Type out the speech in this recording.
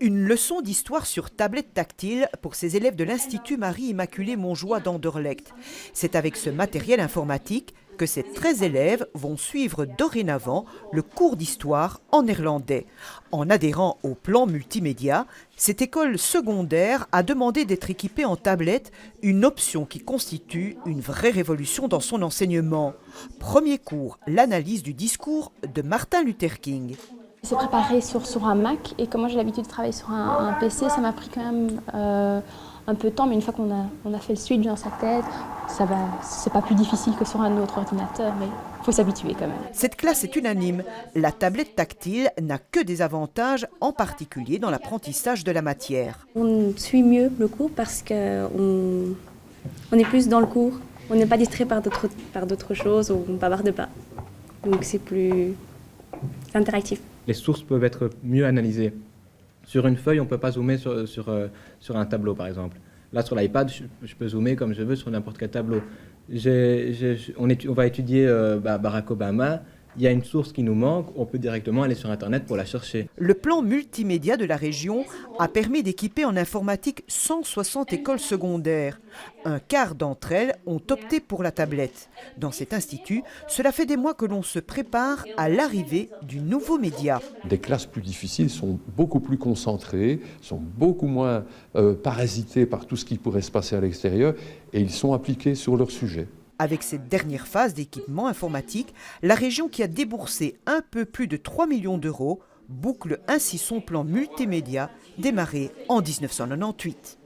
Une leçon d'histoire sur tablette tactile pour ces élèves de l'Institut Marie-Immaculée Montjoie d'Anderlecht. C'est avec ce matériel informatique que ces 13 élèves vont suivre dorénavant le cours d'histoire en néerlandais. En adhérant au plan multimédia, cette école secondaire a demandé d'être équipée en tablette, une option qui constitue une vraie révolution dans son enseignement. Premier cours, l'analyse du discours de Martin Luther King. C'est préparé sur un Mac et comme moi j'ai l'habitude de travailler sur un PC, ça m'a pris quand même un peu de temps, mais une fois qu'on a fait le switch dans sa tête, c'est pas plus difficile que sur un autre ordinateur, mais il faut s'habituer quand même. Cette classe est unanime. La tablette tactile n'a que des avantages, en particulier dans l'apprentissage de la matière. On suit mieux le cours parce qu'on est plus dans le cours, on n'est pas distrait par d'autres choses, on ne bavarde pas. Donc c'est plus interactif. Les sources peuvent être mieux analysées. Sur une feuille, on ne peut pas zoomer sur un tableau, par exemple. Là, sur l'iPad, je peux zoomer comme je veux sur n'importe quel tableau. On va étudier Barack Obama. Il y a une source qui nous manque, on peut directement aller sur Internet pour la chercher. Le plan multimédia de la région a permis d'équiper en informatique 160 écoles secondaires. Un quart d'entre elles ont opté pour la tablette. Dans cet institut, cela fait des mois que l'on se prépare à l'arrivée du nouveau média. Des classes plus difficiles sont beaucoup plus concentrées, sont beaucoup moins parasitées par tout ce qui pourrait se passer à l'extérieur et ils sont appliqués sur leur sujet. Avec cette dernière phase d'équipement informatique, la région qui a déboursé un peu plus de 3 millions d'euros boucle ainsi son plan multimédia démarré en 1998.